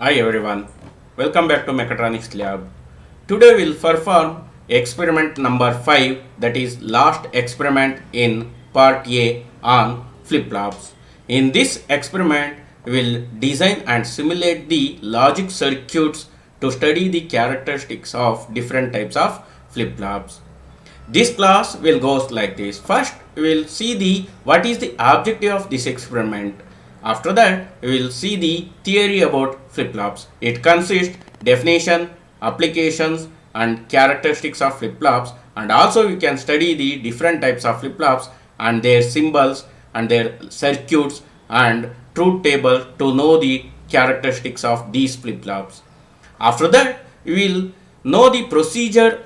Hi everyone, welcome back to Mechatronics Lab. Today we'll perform experiment number 5, that is last experiment in part A on flip-flops. In this experiment, we'll design and simulate the logic circuits to study the characteristics of different types of flip-flops. This class will go like this. First, we will see the what is the objective of this experiment. After that, we will see the theory about flip-flops. It consists definition, applications, and characteristics of flip-flops, and also we can study the different types of flip-flops and their symbols and their circuits and truth table to know the characteristics of these flip-flops. After that, we will know the procedure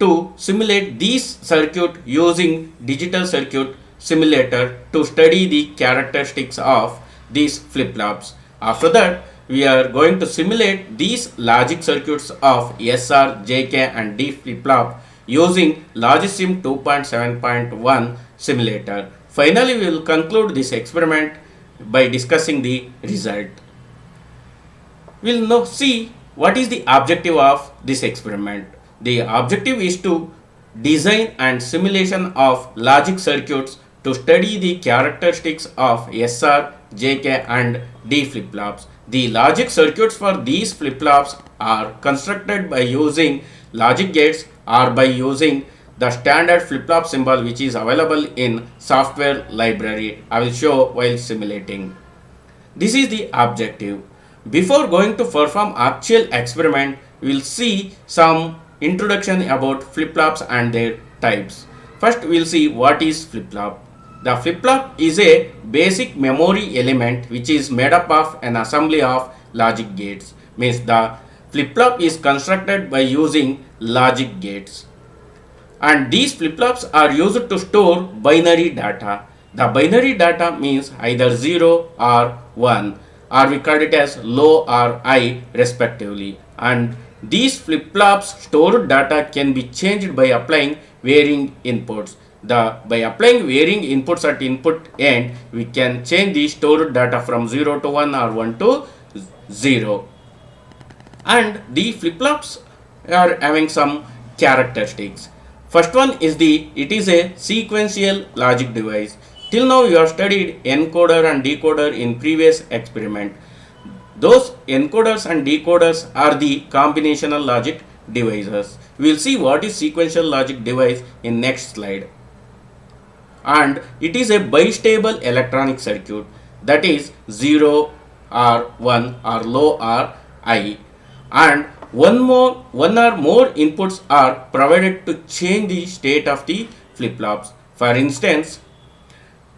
to simulate these circuit using digital circuit simulator to study the characteristics of these flip-flops. After that, we are going to simulate these logic circuits of SR, JK and D flip-flop using Logisim 2.7.1 simulator. Finally, we will conclude this experiment by discussing the result. We'll now see what is the objective of this experiment. The objective is to design and simulation of logic circuits to study the characteristics of SR, JK and D flip-flops. The logic circuits for these flip-flops are constructed by using logic gates or by using the standard flip-flop symbol which is available in software library. I will show while simulating. This is the objective. Before going to perform actual experiment, we will see some introduction about flip-flops and their types. First, we will see what is flip-flop. The flip-flop is a basic memory element which is made up of an assembly of logic gates. Means the flip-flop is constructed by using logic gates. And these flip-flops are used to store binary data. The binary data means either 0 or 1, or we call it as low or high respectively. And these flip-flops stored data can be changed by applying varying inputs. By applying varying inputs at input end, we can change the stored data from 0 to 1 or 1 to 0. And the flip-flops are having some characteristics. First one is it is a sequential logic device. Till now you have studied encoder and decoder in previous experiment. Those encoders and decoders are the combinational logic devices. We will see what is sequential logic device in next slide. And it is a bistable electronic circuit, that is 0 or 1 or low or high, and one or more inputs are provided to change the state of the flip-flops. For instance,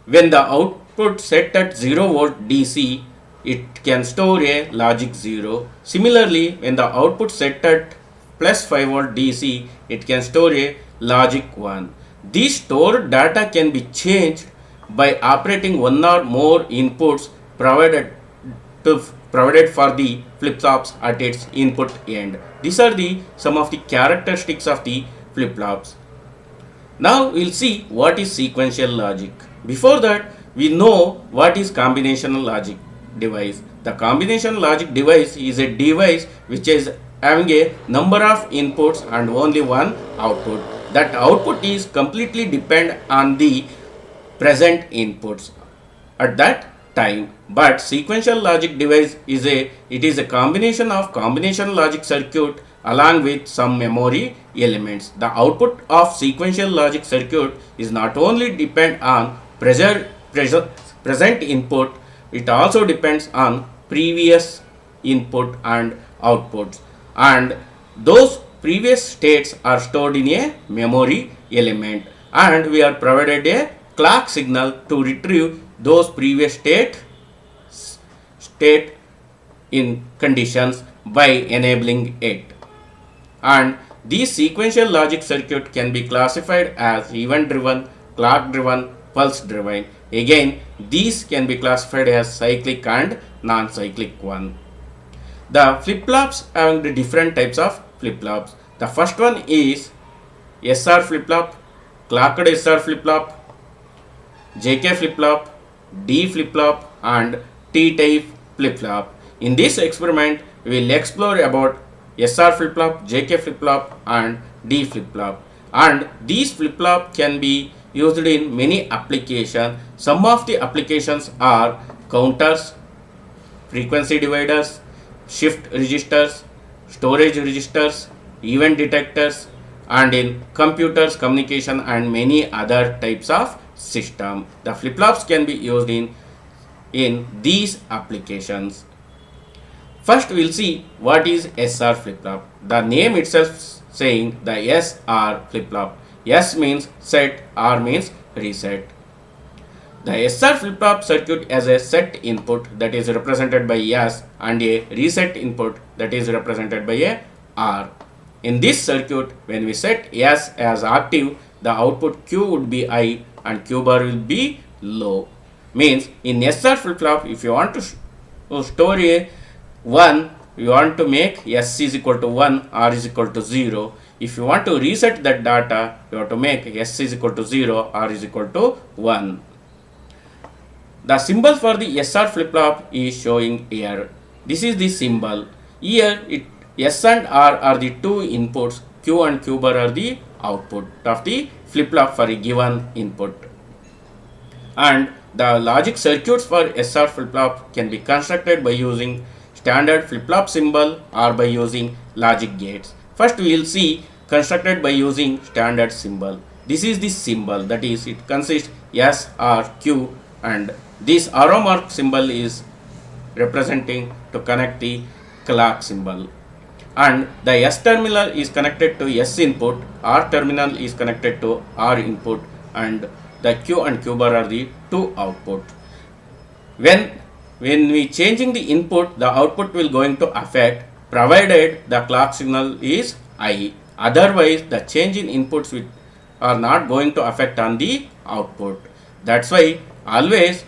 when the output set at 0 volt DC, it can store a logic 0. Similarly, when the output set at plus 5 volt DC, it can store a logic 1. These stored data can be changed by operating one or more inputs provided for the flip-flops at its input end. These are some of the characteristics of the flip-flops. Now we'll see what is sequential logic. Before that, we know what is combinational logic device. The combination logic device is a device which is having a number of inputs and only one output. That output is completely depend on the present inputs at that time. But sequential logic device is a combination of combination logic circuit along with some memory elements. The output of sequential logic circuit is not only depend on present input, it also depends on previous input and outputs, and those previous states are stored in a memory element, and we are provided a clock signal to retrieve those previous state in conditions by enabling it. And these sequential logic circuit can be classified as event driven, clock driven, pulse driven. Again, these can be classified as cyclic and non-cyclic one. The flip-flops having the different types of flip-flops. The first one is SR flip-flop, clocked SR flip-flop, JK flip-flop, D flip-flop and T-type flip-flop. In this experiment, we will explore about SR flip-flop, JK flip-flop and D flip-flop. And these flip-flop can be used in many applications. Some of the applications are counters, frequency dividers, shift registers, storage registers, event detectors, and in computers, communication and many other types of system. The flip-flops can be used in these applications. First we will see what is SR flip-flop. The name itself saying the SR flip-flop. S means set, R means reset. The SR flip-flop circuit has a set input that is represented by S and a reset input that is represented by a R. In this circuit, when we set S as active, the output Q would be high and Q bar will be low. Means in SR flip-flop, if you want to store a 1, you want to make S is equal to 1, R is equal to 0. If you want to reset that data, you have to make S is equal to 0, R is equal to 1. The symbol for the SR flip-flop is showing here. This is the symbol. Here, S and R are the two inputs. Q and Q bar are the output of the flip-flop for a given input. And the logic circuits for SR flip-flop can be constructed by using standard flip-flop symbol or by using logic gates. First, we will see constructed by using standard symbol. This is the symbol, that is, it consists S, R, Q, and this arrow mark symbol is representing to connect the clock symbol. And the S terminal is connected to S input, R terminal is connected to R input, and the Q and Q bar are the two output. When we changing the input, the output will going to affect provided the clock signal is high. Otherwise, the change in inputs are not going to affect on the output. That's why always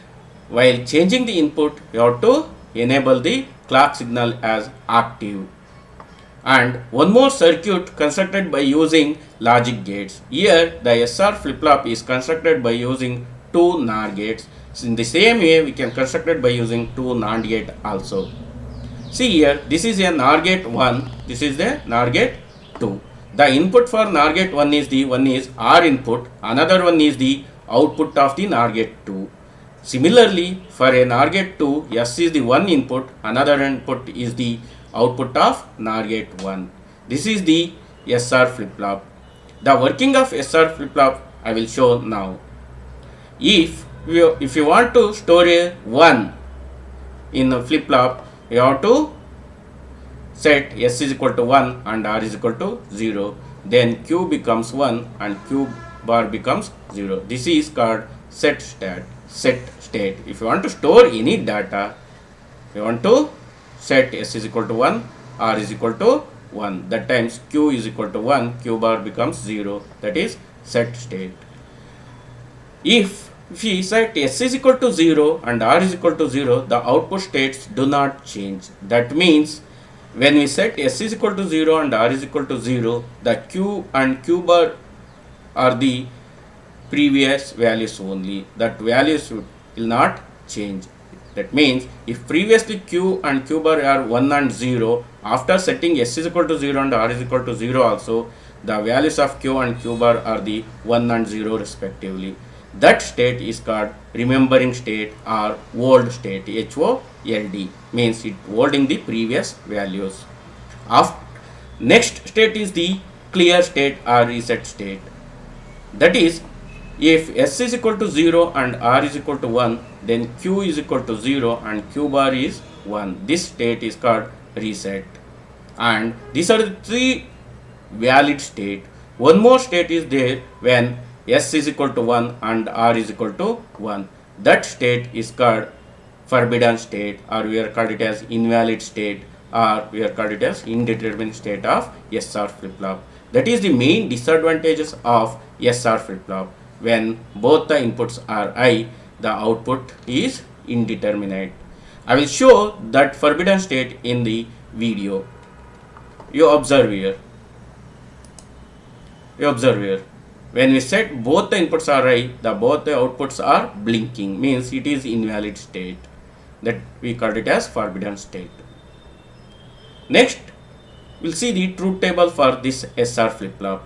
while changing the input, you have to enable the clock signal as active. And one more circuit constructed by using logic gates. Here the SR flip-flop is constructed by using two NOR gates. So in the same way, we can construct it by using two NAND gate also. See here, this is a NOR gate 1, this is the NOR gate 2. The input for NOR gate 1 is R input, another one is the output of the NOR gate 2. Similarly, for a NOR gate 2, S is the one input, another input is the output of NOR gate 1. This is the SR flip-flop. The working of SR flip-flop I will show now. If you want to store a 1 in a flip-flop, you have to set S is equal to 1 and R is equal to 0. Then Q becomes 1 and Q bar becomes 0. This is called set state. If you want to store any data, you want to set S is equal to 1, R is equal to 1. That times Q is equal to 1, Q bar becomes 0. That is set state. If we set S is equal to 0 and R is equal to 0, the output states do not change. That means when we set S is equal to 0 and R is equal to 0, the Q and Q bar are the previous values only. That values will not change. That means if previously Q and Q bar are 1 and 0, after setting S is equal to 0 and R is equal to 0 also, the values of Q and Q bar are the 1 and 0 respectively. That state is called remembering state or old state, HOLD, means it holding the previous values. Next state is the clear state or reset state. That is, if S is equal to 0 and R is equal to 1, then Q is equal to 0 and Q bar is 1. This state is called reset. And these are the three valid state. One more state is there when S is equal to 1 and R is equal to 1. That state is called forbidden state, or we are called it as invalid state, or we are called it as indeterminate state of SR flip-flop. That is the main disadvantages of SR flip-flop. When both the inputs are high, the output is indeterminate. I will show that forbidden state in the video. You observe here. When we set both the inputs are high, both the outputs are blinking, means it is invalid state. that we called it as forbidden state. Next, we'll see the truth table for this SR flip-flop.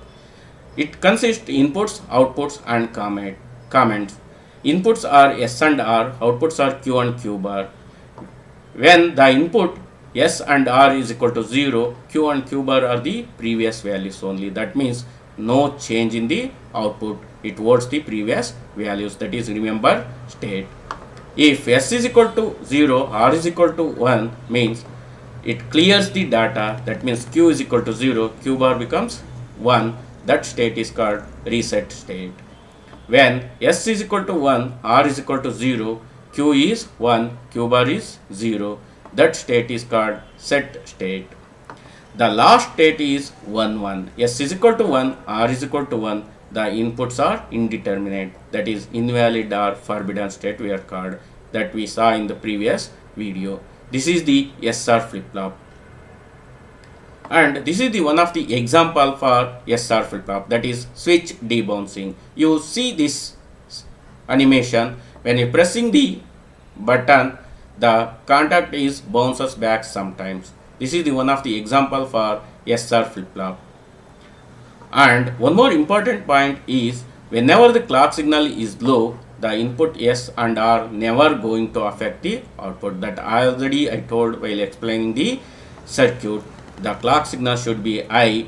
It consists inputs, outputs and comments. Inputs are S and R, outputs are Q and Q bar. When the input S and R is equal to 0, Q and Q bar are the previous values only. That means no change in the output. It holds the previous values. That is, remember, state. If S is equal to 0, R is equal to 1 means it clears the data. That means Q is equal to 0, Q bar becomes 1. That state is called reset state. When S is equal to 1, R is equal to 0, Q is 1, Q bar is 0. That state is called set state. The last state is 1, 1. S is equal to 1, R is equal to 1. The inputs are indeterminate. That is invalid or forbidden state we are called, that we saw in the previous video. This is the SR flip-flop. And this is the one of the example for SR flip-flop, that is switch debouncing. You see this animation, when you pressing the button, the contact is bounces back sometimes. This is the one of the example for SR flip-flop. And one more important point is, whenever the clock signal is low, the input S and R never going to affect the output. That I told while explaining the circuit. The clock signal should be high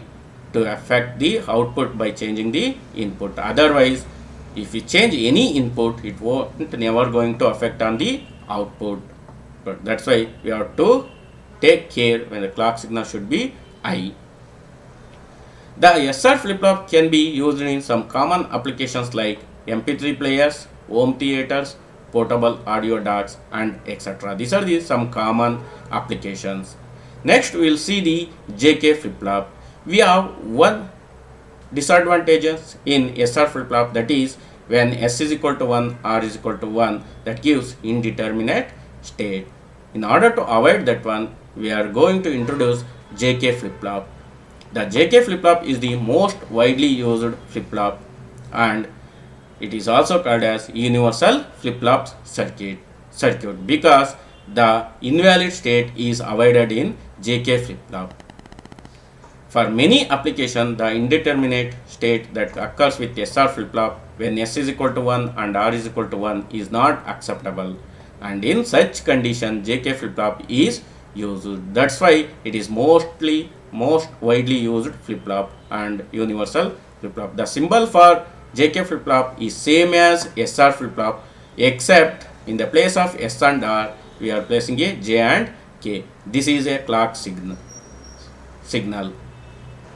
to affect the output by changing the input. Otherwise, if you change any input, it won't never going to affect on the output. But that's why we have to take care when the clock signal should be high. The SR flip-flop can be used in some common applications like MP3 players, home theaters, portable audio docks, and etc. These are some common applications. Next, we will see the JK flip-flop. We have one disadvantages in SR flip-flop, that is when S is equal to 1, R is equal to 1, that gives indeterminate state. In order to avoid that one, we are going to introduce JK flip-flop. The JK flip-flop is the most widely used flip-flop, and it is also called as universal flip-flop circuit because the invalid state is avoided in JK flip-flop. For many applications, the indeterminate state that occurs with SR flip-flop when S is equal to 1 and R is equal to 1 is not acceptable, and in such condition JK flip-flop is used. That's why it is most widely used flip-flop and universal flip-flop. The symbol for JK flip-flop is same as SR flip-flop, except in the place of S and R we are placing a J and K. This is a clock signal.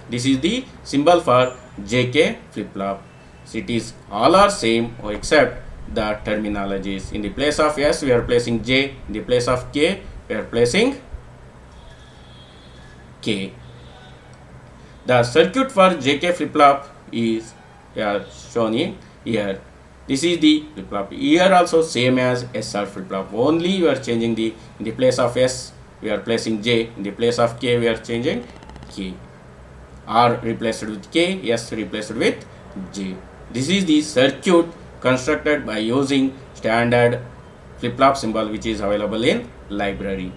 This is the symbol for JK flip-flop. So it is all are same except the terminologies. In the place of S we are placing J, in the place of K we are placing K. The circuit for JK flip-flop is shown in here. This is the flip-flop. Here also same as SR flip-flop. Only you are changing in the place of S we are placing J, in the place of K we are changing K. R replaced with K, S replaced with J. This is the circuit constructed by using standard flip-flop symbol which is available in library.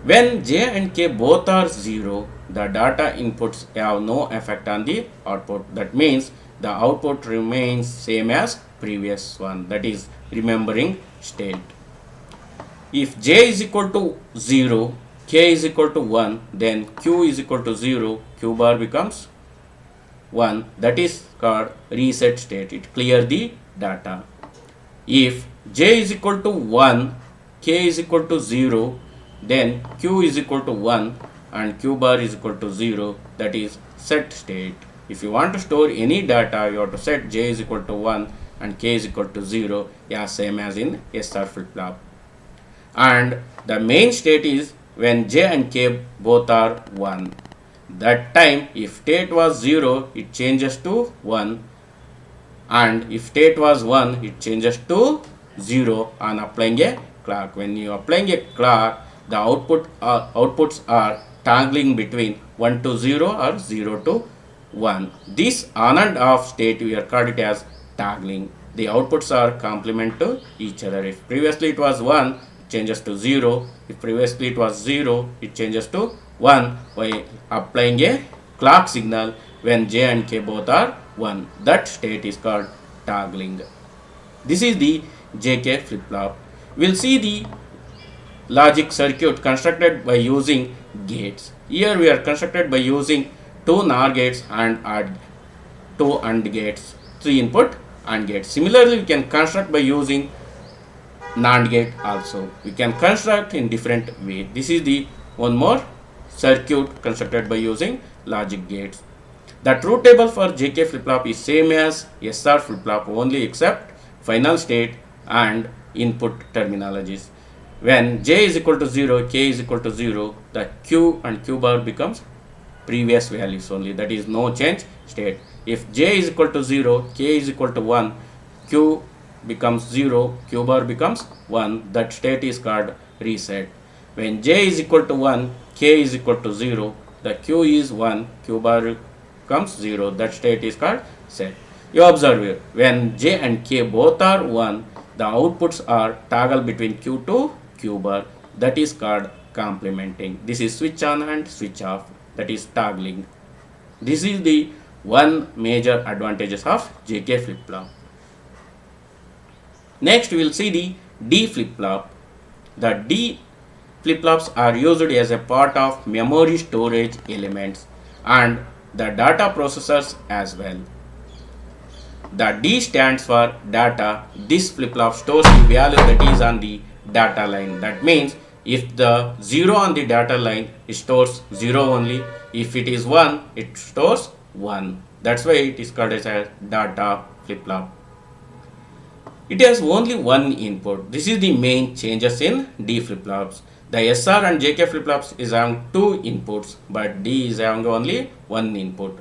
When J and K both are 0, the data inputs have no effect on the output. That means the output remains same as previous one, that is remembering state. If J is equal to 0, K is equal to 1, then Q is equal to 0, Q bar becomes 1, that is called reset state. It clears the data. If J is equal to 1, K is equal to 0, then Q is equal to 1 and Q bar is equal to 0, that is set state. If you want to store any data, you have to set J is equal to 1 and K is equal to 0, same as in SR flip-flop. And the main state is when J and K both are 1. That time if state was 0, it changes to 1, and if state was 1, it changes to 0 on applying a clock. When you are applying a clock, the outputs are toggling between 1 to 0 or 0 to 1. This on and off state we are called it as toggling. The outputs are complement to each other. If previously it was 1, changes to 0. If previously it was 0, it changes to 1 by applying a clock signal when J and K both are 1. That state is called toggling. This is the JK flip-flop. We'll see the logic circuit constructed by using gates. Here we are constructed by using two NOR gates and two AND gates, 3 input AND gates. Similarly, we can construct by using NAND gate also. We can construct in different way. This is the one more circuit constructed by using logic gates. The truth table for JK flip-flop is same as SR flip-flop, only except final state and input terminologies. When J is equal to 0, K is equal to 0, the Q and Q bar becomes previous values only, that is no change state. If J is equal to 0, K is equal to 1, Q becomes 0, Q bar becomes 1, that state is called reset. When J is equal to 1, K is equal to 0, the Q is 1, Q bar becomes 0, that state is called set. You observe here, when J and K both are 1, the outputs are toggle between Q to Q bar, that is called complementing. This is switch on and switch off, that is toggling. This is the one major advantages of JK flip-flop. Next we will see the D flip-flop. The D flip-flops are used as a part of memory storage elements and the data processors as well. The D stands for data. This flip-flop stores the value that is on the data line. That means if the 0 on the data line, it stores 0 only. If it is 1, it stores 1. That's why it is called as a data flip-flop. It has only one input. This is the main changes in D flip-flops. The SR and JK flip-flops is having two inputs, but D is having only one input.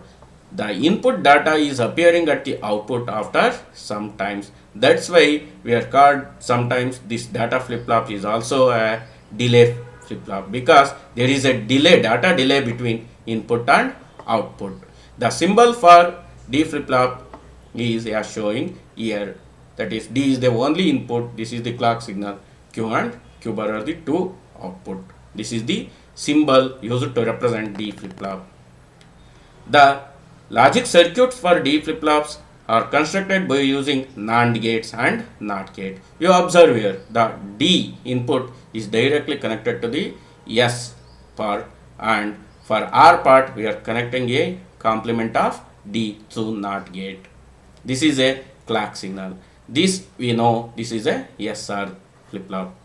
The input data is appearing at the output after some times. That's why we are called sometimes this data flip-flop is also a delay flip-flop, because there is a delay, data delay between input and output. The symbol for D flip-flop is as showing here. That is, D is the only input, this is the clock signal, Q and Q bar are the two output. This is the symbol used to represent D flip-flop. The logic circuits for D flip-flops are constructed by using NAND gates and NOT gate. You observe here, the D input is directly connected to the S part, and for R part we are connecting a complement of D through NOT gate. This is a clock signal. This we know, this is a SR flip-flop.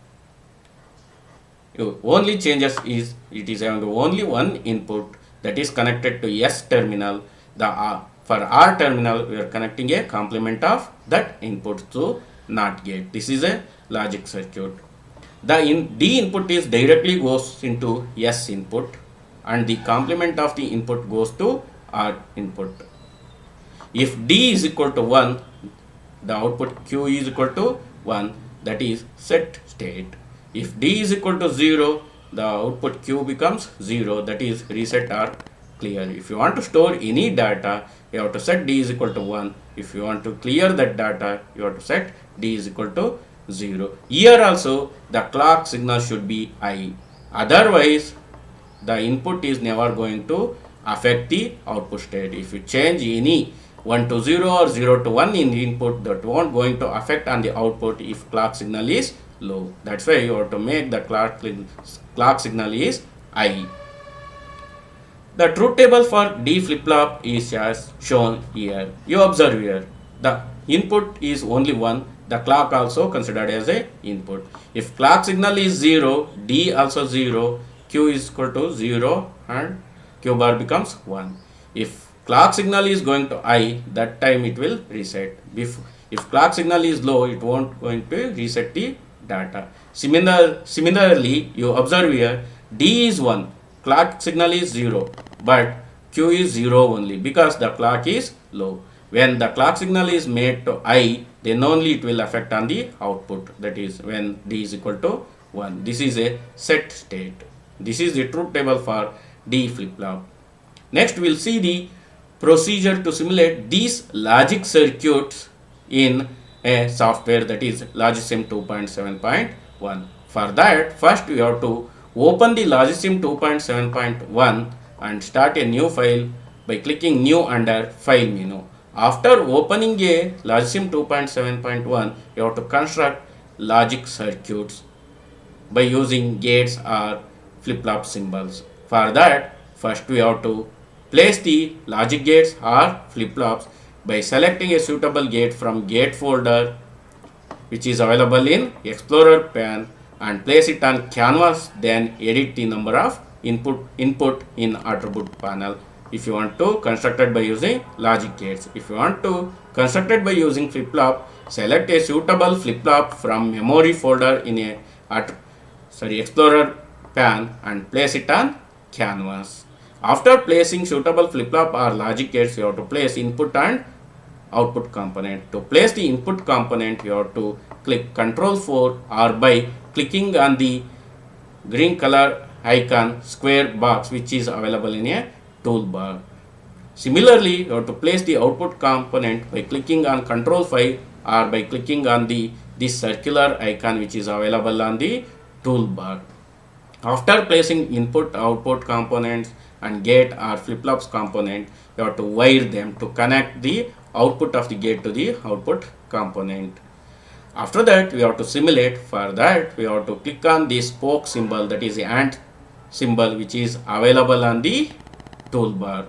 Only changes is it is having only one input that is connected to S terminal. For R terminal we are connecting a complement of that input to NOT gate. This is a logic circuit. The D input is directly goes into S input and the complement of the input goes to R input. If D is equal to 1, the output Q is equal to 1, that is set state. If D is equal to 0, the output Q becomes 0, that is reset or clear. If you want to store any data, you have to set D is equal to 1. If you want to clear that data, you have to set D is equal to 0. Here also the clock signal should be I. Otherwise, the input is never going to affect the output state. If you change any 1 to 0 or 0 to 1 in the input, that won't going to affect on the output if clock signal is low. That's why you have to make the clock signal is I. The truth table for D flip-flop is as shown here. You observe here, the input is only 1, the clock also considered as a input. If clock signal is 0, D also 0, Q is equal to 0 and Q bar becomes 1. If clock signal is going to I, that time it will reset. If clock signal is low, it won't going to reset the data. Similarly, you observe here, D is 1, clock signal is 0, but Q is 0 only because the clock is low. When the clock signal is made to I, then only it will affect on the output, that is when D is equal to 1. This is a set state. This is the truth table for D flip-flop. Next we will see the procedure to simulate these logic circuits in a software, that is LogicSim 2.7.1. For that, first we have to open the Logisim 2.7.1 and start a new file by clicking new under file menu. After opening a Logisim 2.7.1, you have to construct logic circuits by using gates or flip-flop symbols. For that, first we have to place the logic gates or flip-flops by selecting a suitable gate from gate folder which is available in Explorer pane and place it on canvas, then edit the number of input in attribute panel. If you want to construct it by using logic gates. If you want to construct it by using flip-flop, select a suitable flip-flop from memory folder in a Explorer pane and place it on canvas. After placing suitable flip-flop or logic gates, you have to place input and output component. To place the input component, you have to click Ctrl 4 or by clicking on the green color icon square box which is available in a toolbar. Similarly, you have to place the output component by clicking on Ctrl 5 or by clicking on this circular icon which is available on the toolbar. After placing input output components and gate or flip-flops component, you have to wire them to connect the output of the gate to the output component. After that, we have to simulate. For that, we have to click on the spoke symbol, that is the ant symbol which is available on the toolbar.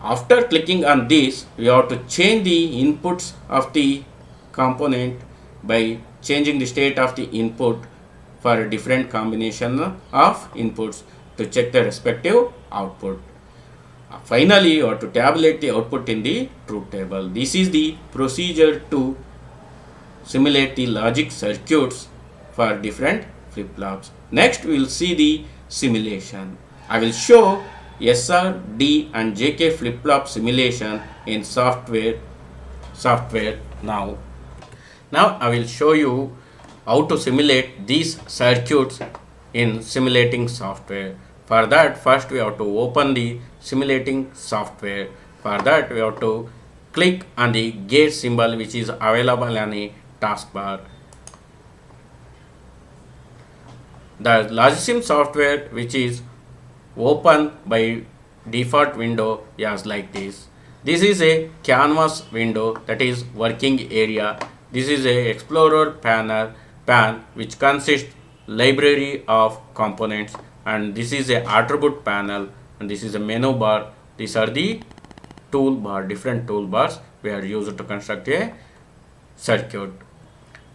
After clicking on this, we have to change the inputs of the component by changing the state of the input for a different combination of inputs to check the respective output. Finally, you have to tabulate the output in the truth table. This is the procedure to simulate the logic circuits for different flip-flops. Next, we will see the simulation. I will show SR, D and JK flip-flop simulation in software now. Now I will show you how to simulate these circuits in simulating software. For that, first we have to open the simulating software. For that, we have to click on the gate symbol which is available on a taskbar. The Logisim software which is open by default window is like this. This is a canvas window, that is working area. This is a Explorer pane which consists library of components, and this is a attribute panel, and this is a menu bar. These are the different toolbars we are used to construct a circuit.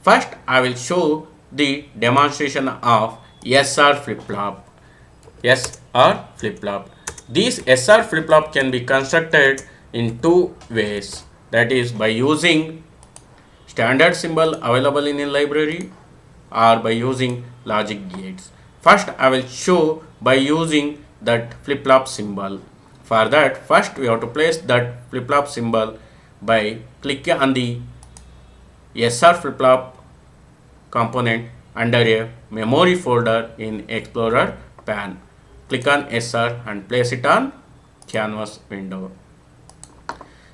First, I will show the demonstration of SR flip-flop. SR flip-flop. This SR flip-flop can be constructed in two ways. That is by using standard symbol available in a library or by using logic gates. First, I will show by using that flip-flop symbol. For that, first we have to place that flip-flop symbol by clicking on the SR flip-flop component under a memory folder in Explorer pane. Click on SR and place it on canvas window.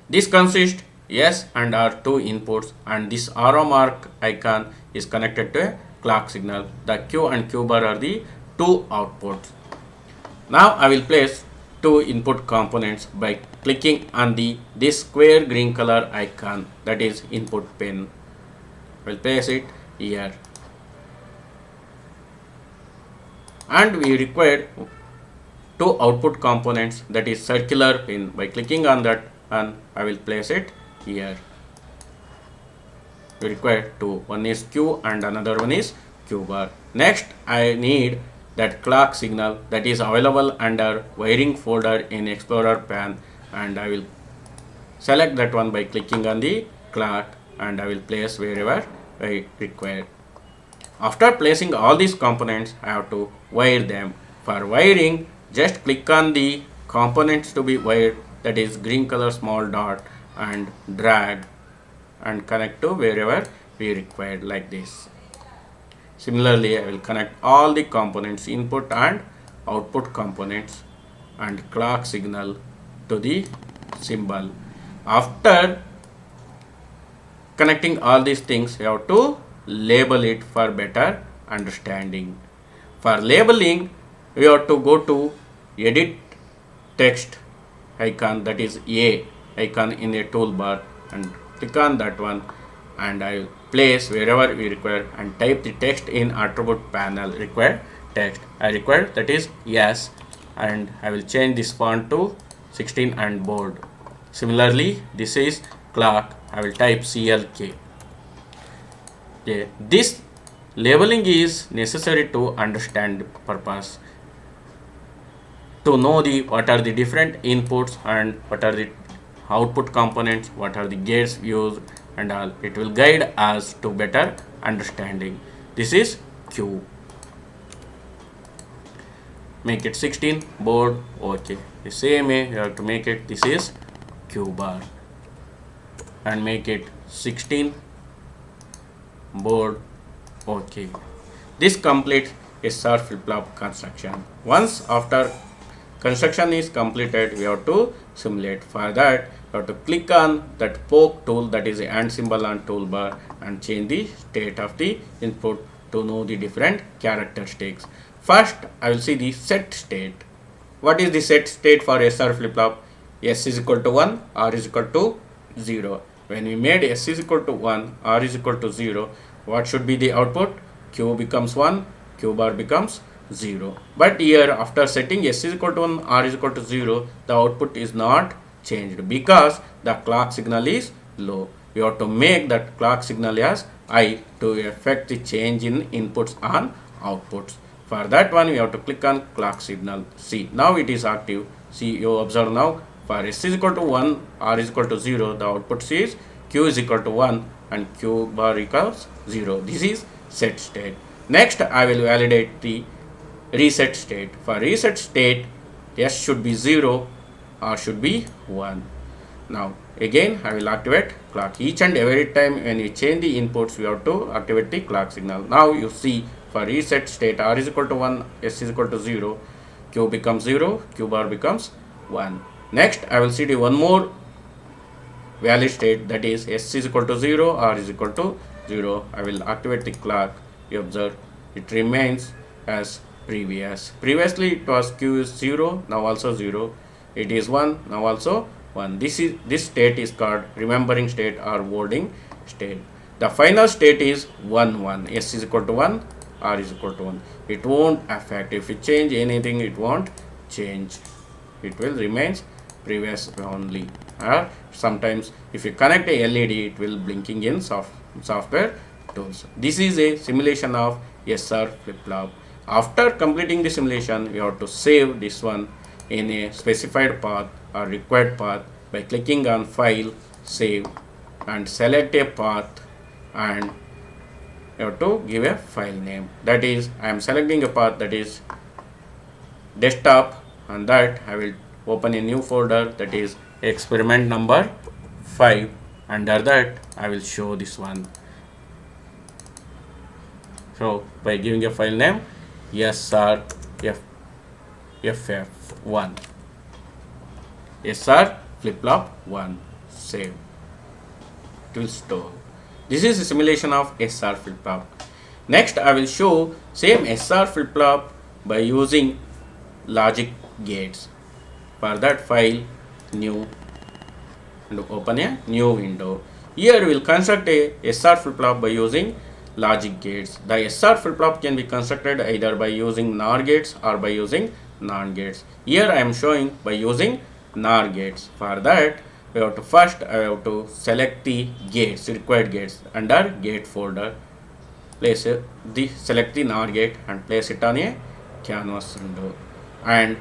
This consists S and R two inputs, and this arrow mark icon is connected to a clock signal. The Q and Q bar are the two outputs. Now I will place two input components by clicking on this square green color icon, that is input pin. I will place it here. And we require two output components, that is circular pin. By clicking on that, and I will place it here. We require two. One is Q and another one is Q bar. Next, I need that clock signal that is available under wiring folder in Explorer pane, and I will select that one by clicking on the clock, and I will place wherever I require. After placing all these components, I have to wire them. For wiring, just click on the components to be wired, that is green color small dot, and drag and connect to wherever we require, like this. Similarly, I will connect all the components, input and output components and clock signal to the symbol. After connecting all these things, you have to label it for better understanding. For labeling, we have to go to edit text icon, that is A icon in a toolbar, and click on that one, and I will place wherever we require and type the text in attribute panel. Required text I require, that is yes, and I will change this font to 16 and bold. Similarly, this is clock, I will type CLK. Okay. This labeling is necessary to understand purpose, to know the what are the different inputs and what are the output components, what are the gates used and all. It will guide us to better understanding. This is Q. Make it 16 board, okay. The same way you have to make it, this is Q bar, and make it 16 board, okay. This completes SR flip-flop construction. Once after construction is completed, we have to simulate. For that, you have to click on that poke tool, that is the and symbol on toolbar, and change the state of the input to know the different characteristics. First, I will see the set state. What is the set state for SR flip-flop? S is equal to 1, R is equal to 0. When we made S is equal to 1, R is equal to 0, what should be the output? Q becomes 1, Q bar becomes 0. But here, after setting S is equal to 1, R is equal to 0, the output is not changed because the clock signal is low. We have to make that clock signal as high to affect the change in inputs on outputs. For that one, we have to click on clock signal. See, now it is active. See, you observe now, for S is equal to 1, R is equal to 0, the output is Q is equal to 1 and Q bar equals 0. This is set state. Next, I will validate the reset state. For reset state, S should be 0, R should be 1. Now, again, I will activate clock. Each and every time when you change the inputs, we have to activate the clock signal. Now, you see, for reset state, R is equal to 1, S is equal to 0, Q becomes 0, Q bar becomes 1. Next, I will see the one more valid state, that is S is equal to 0, R is equal to 0. I will activate the clock. You observe it remains as previous. Previously it was Q is 0, now also 0. It is 1, now also 1. This state is called remembering state or holding state. The final state is 1 1. S is equal to 1, R is equal to 1. It won't affect. If you change anything, it won't change. It will remains previous only. Or sometimes if you connect a LED, it will blinking in software tools. This is a simulation of SR flip-flop. After completing the simulation, we have to save this one in a specified path or required path by clicking on File, Save, and select a path, and you have to give a file name. That is, I am selecting a path, that is desktop, and that I will open a new folder, that is experiment number 5. Under that, I will show this one. So by giving a file name SRFF1, SR flip-flop 1, save. It will store. This is a simulation of SR flip-flop. Next, I will show same SR flip-flop by using logic gates. For that, file, new, and open a new window. Here we will construct a SR flip-flop by using logic gates. The SR flip-flop can be constructed either by using NOR gates or by using NAND gates. Here I am showing by using NOR gates. For that, we have to first select the gates, required gates, under gate folder. Select the NOR gate and place it on a canvas window. And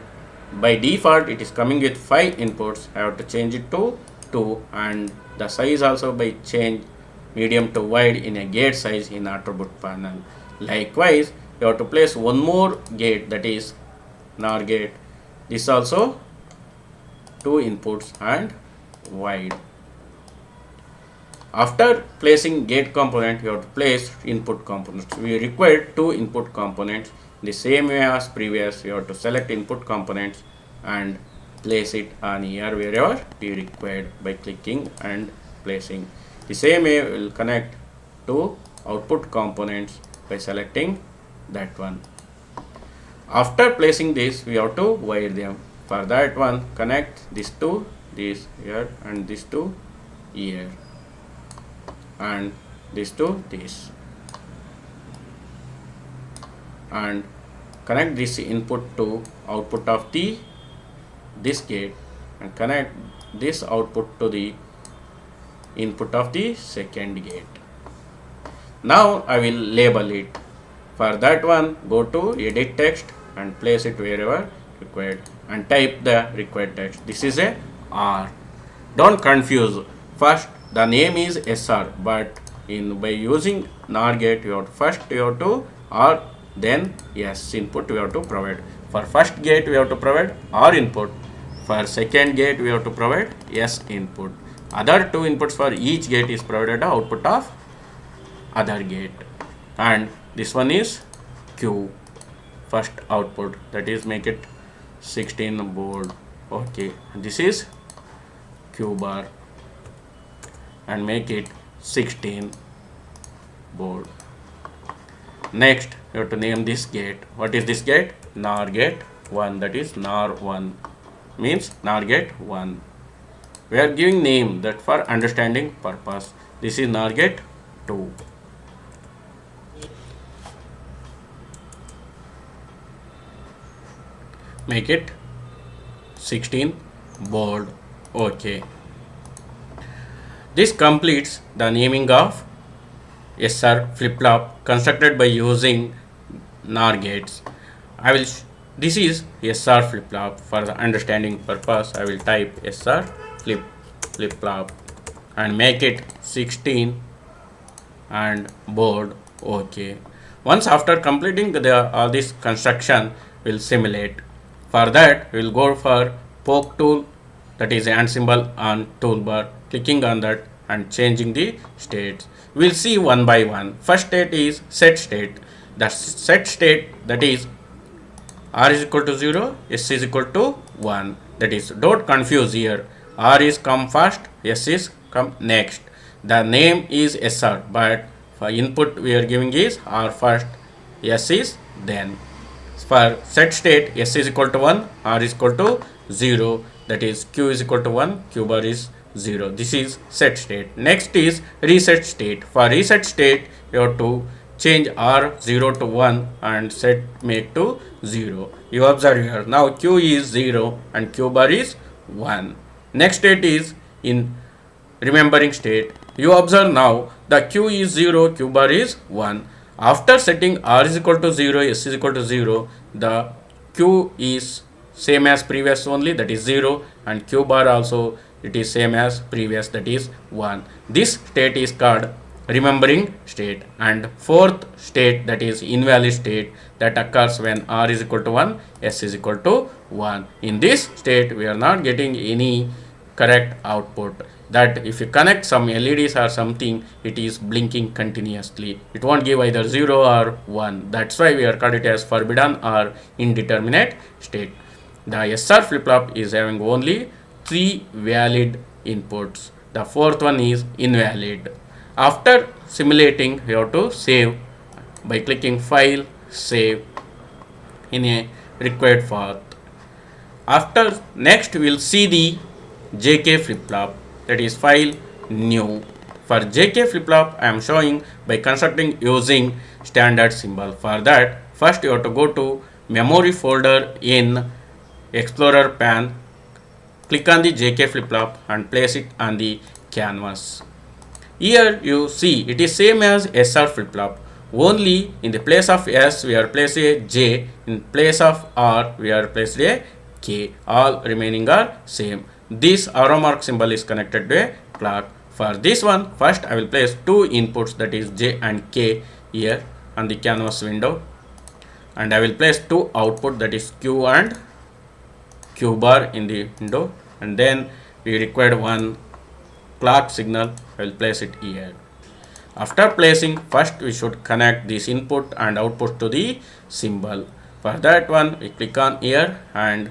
by default, it is coming with 5 inputs. I have to change it to 2, and the size also by change medium to wide in a gate size in attribute panel. Likewise, you have to place one more gate, that is NOR gate. This also 2 inputs and wide. After placing gate component, you have to place input components. We require 2 input components. The same way as previous, you have to select input components and place it on here wherever we required by clicking and placing. The same way we will connect to output components by selecting that one. After placing this, we have to wire them. For that one, connect this to this here and this to here and this to this, and connect this input to output of this gate and connect this output to the input of the second gate. Now I will label it. For that one, go to edit text and place it wherever required and type the required text. This is a R. Don't confuse. First the name is SR, but by using NOR gate you have to R, then S input we have to provide. For first gate we have to provide R input. For second gate we have to provide S input. Other two inputs for each gate is provided the output of other gate, and this one is Q, first output, that is make it 16 board. Okay, this is Q bar and make it 16 board. Next you have to name this gate. What is this gate? NOR gate 1, that is NOR 1 means NOR gate 1. We are giving name that for understanding purpose. This is NOR gate 2. Make it 16 board. Okay, this completes the naming of SR flip-flop constructed by using NOR gates. This is SR flip-flop. For the understanding purpose, I will type SR flip-flop and make it 16 and board. Okay, once after completing all this construction, will simulate. For that, we will go for poke tool, that is and symbol on toolbar, clicking on that and changing the states. We will see one by one. First state is set state. The set state, that is R is equal to 0, S is equal to 1. That is, don't confuse here. R is come first, S is come next. The name is SR, but for input we are giving is R first, S is then. For set state, S is equal to 1, R is equal to 0, that is Q is equal to 1, Q bar is 0. This is set state. Next is reset state. For reset state, you have to change R 0 to 1 and set make to 0. You observe here. Now Q is 0 and Q bar is 1. Next state is in remembering state. You observe now the Q is 0, Q bar is 1. After setting R is equal to 0, S is equal to 0, the Q is same as previous only, that is 0, and Q bar also it is same as previous, that is 1. This state is called remembering state. And fourth state, that is invalid state, that occurs when R is equal to 1, S is equal to 1. In this state we are not getting any correct output. That if you connect some LEDs or something, it is blinking continuously. It won't give either 0 or 1. That's why we are called it as forbidden or indeterminate state. The SR flip-flop is having only 3 valid inputs. The fourth one is invalid. After simulating, you have to save by clicking File, Save in a required path. After next, we will see the JK flip-flop, that is File, New. For JK flip-flop, I am showing by constructing using standard symbol. For that, first you have to go to memory folder in Explorer pane, click on the JK flip-flop and place it on the canvas. Here you see it is same as SR flip-flop. Only in the place of S we are placed a J, in place of R we are placed a K. All remaining are same. This arrow mark symbol is connected to a clock. For this one, first I will place 2 inputs, that is J and K, here on the canvas window, and I will place 2 output, that is Q and Q bar in the window, and then we required 1 clock signal. I will place it here. After placing, first we should connect this input and output to the symbol. For that one, we click on here and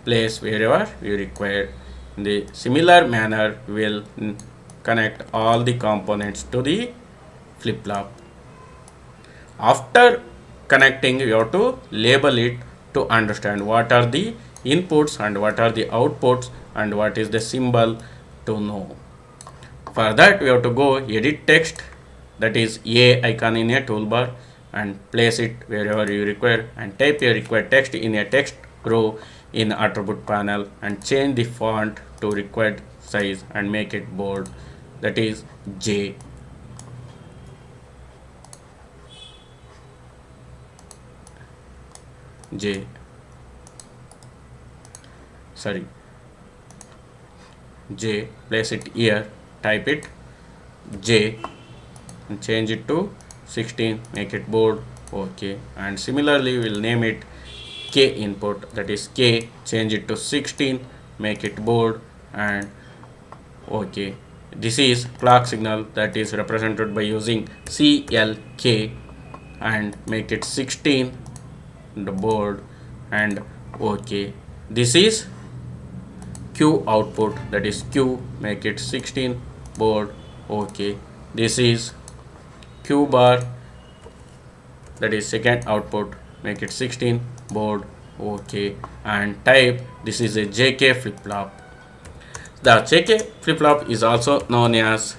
place wherever we require. In the similar manner, we will connect all the components to the flip-flop. After connecting, you have to label it to understand what are the inputs and what are the outputs and what is the symbol to know. For that, we have to go edit text, that is A icon in a toolbar, and place it wherever you require, and type your required text in a text row in attribute panel, and change the font to required size and make it bold, that is J. J, place it here, type it J and change it to 16, make it bold, okay. And similarly we'll name it K input, that is K, change it to 16, make it bold and okay. This is clock signal, that is represented by using CLK, and make it 16 the board and okay. This is Q output, that is Q, make it 16 board, okay. This is Q bar, that is second output, make it 16 board, okay. And type, this is a JK flip-flop. The JK flip-flop is also known as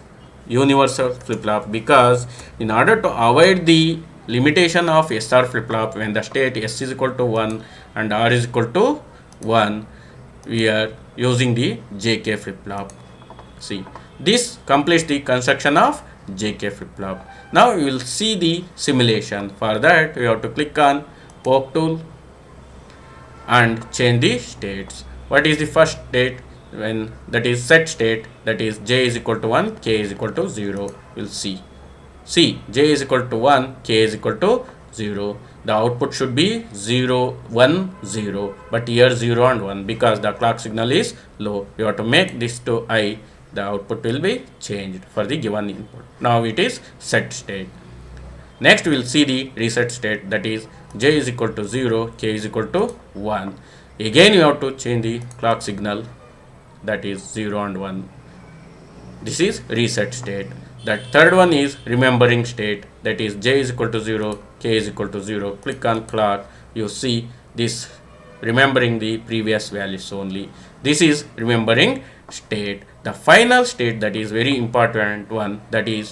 universal flip-flop, because in order to avoid the limitation of SR flip-flop, when the state S is equal to 1 and R is equal to 1, we are using the JK flip-flop. See, this completes the construction of JK flip-flop. Now we will see the simulation. For that, we have to click on poke tool and change the states. What is the first state? When that is set state, that is J is equal to 1, K is equal to 0. We'll see. J is equal to 1, K is equal to 0. The output should be 0, 1, 0. But here 0 and 1, because the clock signal is low. You have to make this to I. The output will be changed for the given input. Now it is set state. Next we will see the reset state, that is J is equal to 0, K is equal to 1. Again you have to change the clock signal, that is 0 and 1. This is reset state. That third one is remembering state, that is J is equal to 0, K is equal to 0. Click on clock, you see this remembering the previous values only. This is remembering state. The final state, that is very important one, that is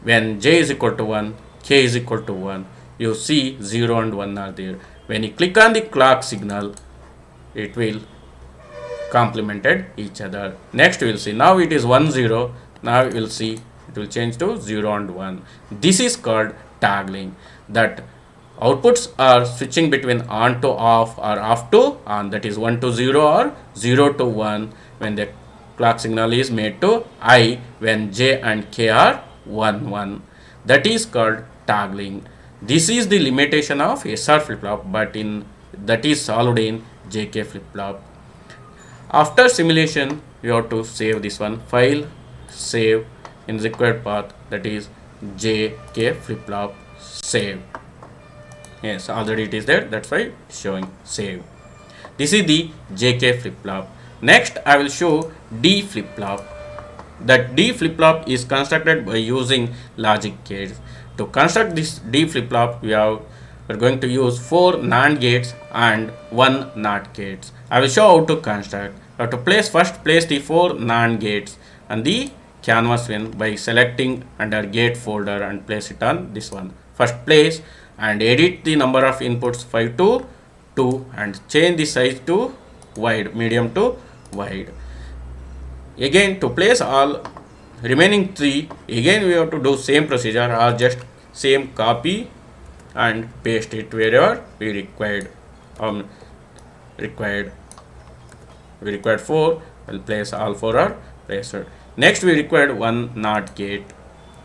when J is equal to 1, K is equal to 1, you see 0 and 1 are there. When you click on the clock signal, it will complemented each other. Next we will see, now it is 1 0, now we will see it will change to 0 and 1. This is called toggling, that outputs are switching between on to off or off to on, that is 1 to 0 or 0 to 1 when the clock signal is made to I, when J and K are 1 1. That is called toggling. This is the limitation of SR flip-flop, but that is solved in JK flip-flop. After simulation, you have to save this one, file, save in required path, that is JK flip-flop, save. Yes, already it is there, that's why showing save. This is the JK flip-flop. Next I will show D flip-flop. That D flip-flop is constructed by using logic gates. To construct this D flip-flop, we are going to use 4 NAND gates and 1 NOT gates. I will show how to construct. You have to first place the 4 NAND gates on the canvas bin by selecting under gate folder and place it on this one. First place and edit the number of inputs 5 to 2 and change the size to wide, medium to wide. Again, to place all remaining 3, again we have to do same procedure, or just same copy and paste it wherever we required. We required 4, we'll place all 4 are placed. Next we required 1 NOT gate,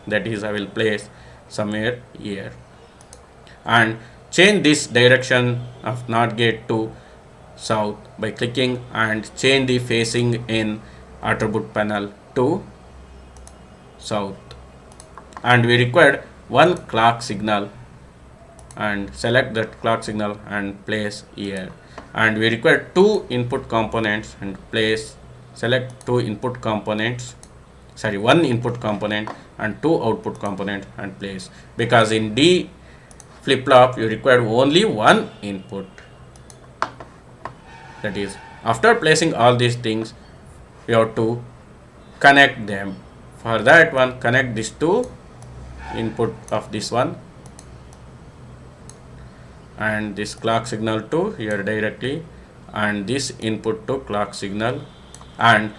that is I will place somewhere here, and change this direction of NOT gate to south by clicking and change the facing in attribute panel to south. And we required 1 clock signal, and select that clock signal and place here. And we require 2 input components and select 1 input component and 2 output component and place, because in D flip flop you require only one input. That is, after placing all these things, you have to connect them. For that one, connect this to input of this one and this clock signal to here directly, and this input to clock signal, and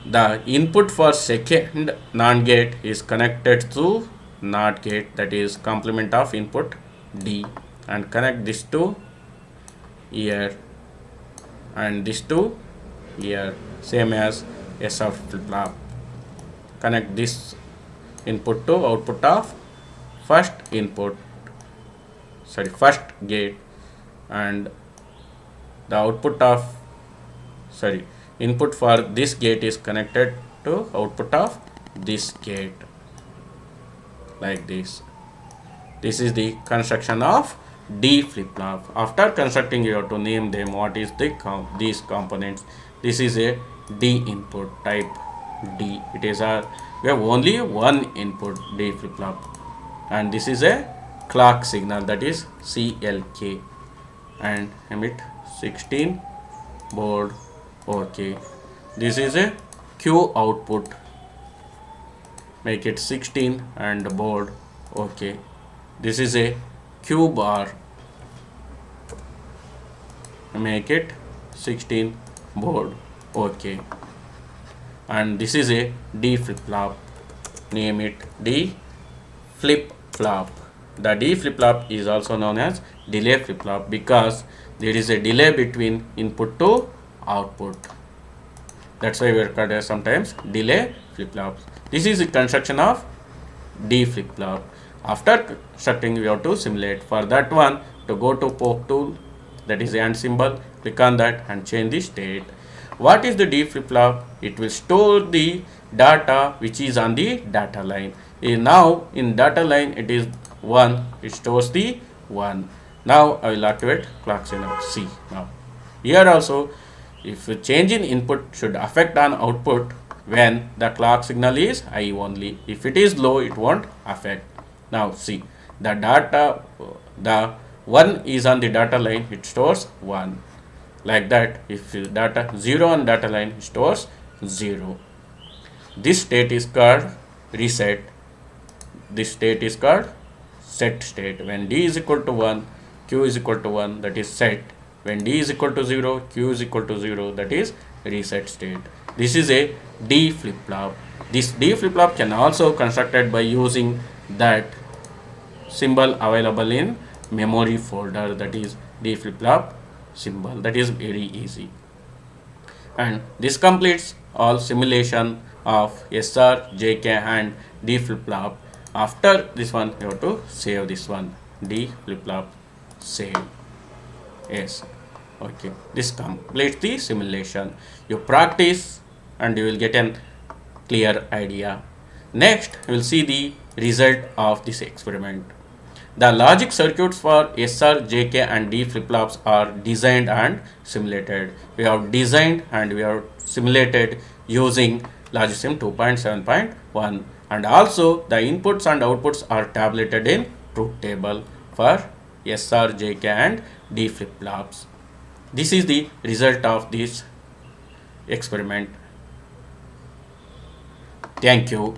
the input for second NAND gate is connected to NOT gate, that is complement of input D, and connect this to here and this to here, same as SR flip flop. Connect this input to output of first gate, and the output of input for this gate is connected to output of this gate, like this. This is the construction of D flip flop. After constructing, you have to name them. What is these components? This is a D input type D. It is we have only one input D flip flop, and this is a clock signal, that is CLK, and emit 16 board. Okay, this is a Q output, make it 16 and board. Okay, this is a Q bar, make it 16 board. Okay, and this is a D flip flop, name it D flip flop. The D flip flop is also known as delay flip flop, because there is a delay between input to output. That's why we are called as sometimes delay flip flops. This is the construction of D flip flop. After constructing, we have to simulate. For that one, to go to poke tool, that is the AND symbol, click on that and change the state. What is the D flip flop? It will store the data which is on the data line. Now in data line it is 1, it stores the 1. Now I will activate clock signal. See, now here also, if a change in input should affect on output when the clock signal is high only. If it is low, it won't affect. Now see, the data, the 1 is on the data line, it stores 1. Like that, if data 0 on data line, it stores 0. This state is called reset. This state is called set state. When D is equal to 1, Q is equal to 1, that is set. When D is equal to 0, Q is equal to 0, that is reset state. This is a D flip flop. This D flip flop can also constructed by using that symbol available in memory folder, that is D flip flop symbol. That is very easy. And this completes all simulation of SR, JK and D flip flop. After this one, you have to save this one, D flip flop, save. Yes. Okay, this completes the simulation. You practice and you will get a clear idea. Next, we will see the result of this experiment. The logic circuits for SR, JK and D flip flops are designed and simulated. We have designed and we have simulated using LogicSim 2.7.1, and also the inputs and outputs are tabulated in truth table for SR, JK and D flip flops. This is the result of this experiment. Thank you.